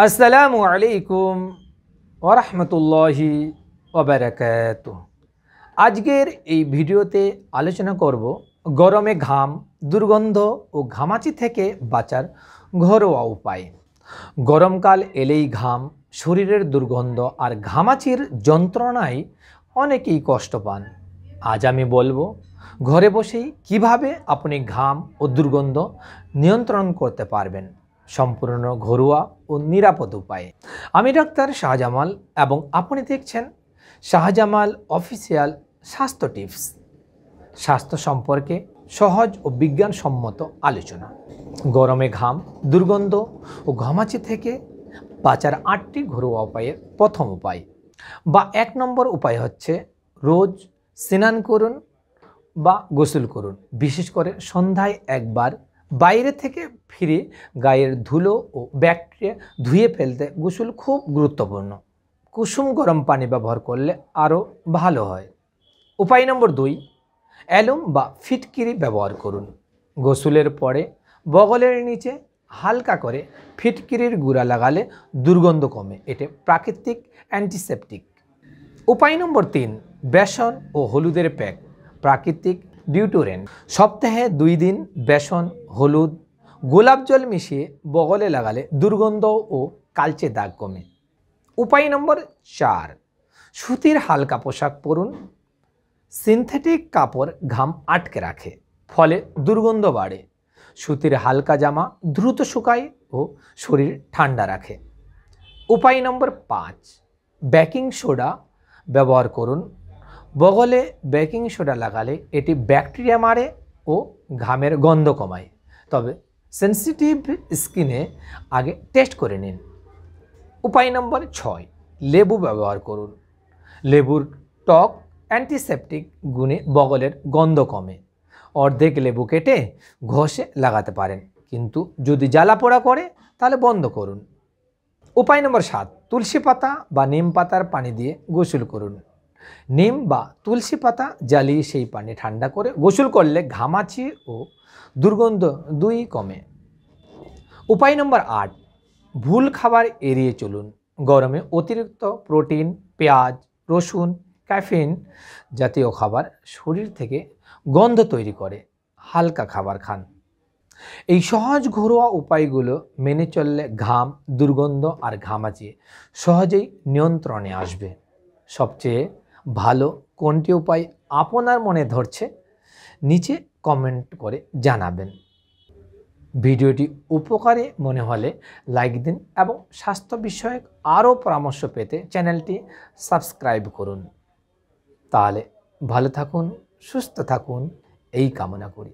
আসসালামু আলাইকুম ওয়া রাহমাতুল্লাহি ওয়া বারাকাতুহু। আজকের এই ভিডিওতে আলোচনা করব গরমে ঘাম, দুর্গন্ধ ও ঘামাচি থেকে বাঁচার ঘরোয়া উপায়। গরমকাল এলেই ঘাম, শরীরের দুর্গন্ধ আর ঘামাচির যন্ত্রণায় অনেকেই কষ্ট পান। আজ আমি বলবো ঘরে বসেই কিভাবে আপনি ঘাম ও দুর্গন্ধ নিয়ন্ত্রণ করতে পারবেন সম্পূর্ণ ঘরোয়া ও নিরাপদ উপায়ে। আমি ডাক্তার শাহজামাল এবং আপনি দেখছেন শাহজামাল অফিসিয়াল স্বাস্থ্য টিপস। স্বাস্থ্য সম্পর্কে সহজ ও বিজ্ঞানসম্মত আলোচনা। গরমে ঘাম, দুর্গন্ধ ও ঘামাচি থেকে বাঁচার 8টি ঘরোয়া উপায়ের প্রথম উপায় বা 1 নম্বর উপায় হচ্ছে রোজ স্নান করুন বা গোসল করুন। বিশেষ করে সন্ধ্যায় একবার বাইরে থেকে ফিরে গায়ের ধুলো ও ব্যাকটেরিয়া ধুয়ে ফেলতে গোসল খুব গুরুত্বপূর্ণ। কুসুম গরম পানি ব্যবহার করলে আরও ভালো হয়। উপায় নম্বর 2, অ্যালোম বা ফিটকিরি ব্যবহার করুন। গোসলের পরে বগলের নিচে হালকা করে ফিটকিরির গুঁড়া লাগালে দুর্গন্ধ কমে। এটি প্রাকৃতিক অ্যান্টিসেপটিক। উপায় নম্বর 3, বেসন ও হলুদের প্যাক, প্রাকৃতিক ডিওডোরেন্ট। সপ্তাহে 2 দিন বেসন, হলুদ, গোলাপ জল মিশিয়ে বগলে লাগালে দুর্গন্ধ ও কালচে দাগ কমে। উপায় নম্বর 4, সুতির হালকা পোশাক পরুন। সিনথেটিক কাপড় ঘাম আটকে রাখে, ফলে দুর্গন্ধ বাড়ে। সুতির হালকা জামা দ্রুত শুকায় ও শরীর ঠান্ডা রাখে। উপায় নম্বর 5, বেকিং সোডা ব্যবহার করুন। বগলে বেকিং সোডা লাগালে এটি ব্যাকটেরিয়া মারে ও ঘামের গন্ধ কমায়। তবে সেনসিটিভ স্কিনে আগে টেস্ট করে নিন। উপায় নম্বর 6, লেবু ব্যবহার করুন। লেবুর টক অ্যান্টিসেপটিক গুণে বগলের গন্ধ কমে। অর্ধেক লেবু কেটে ঘষে লাগাতে পারেন, কিন্তু যদি জ্বালা পোড়া করে তাহলে বন্ধ করুন। উপায় নম্বর 7, তুলসী পাতা বা নিম পাতার পানি দিয়ে গোসল করুন। নিম বা তুলসী পাতা জ্বালিয়ে সেই পানি ঠান্ডা করে গোসল করলে ঘামাচি ও দুর্গন্ধ দুই কমে। উপায় নম্বর 8, ভুল খাবার এড়িয়ে চলুন। গরমে অতিরিক্ত প্রোটিন, পেঁয়াজ, রসুন, ক্যাফিন জাতীয় খাবার শরীর থেকে গন্ধ তৈরি করে। হালকা খাবার খান। এই সহজ ঘরোয়া উপায়গুলো মেনে চললে ঘাম, দুর্গন্ধ আর ঘামাচি সহজেই নিয়ন্ত্রণে আসবে। সবচেয়ে ভালো কোনটি উপায় আপনার মনে ধরছে নিচে কমেন্ট করে জানাবেন। ভিডিওটি উপকারী মনে হলে লাইক দিন এবং স্বাস্থ্য বিষয়ক আরও পরামর্শ পেতে চ্যানেলটি সাবস্ক্রাইব করুন। তাহলে ভালো থাকুন, সুস্থ থাকুন এই কামনা করি।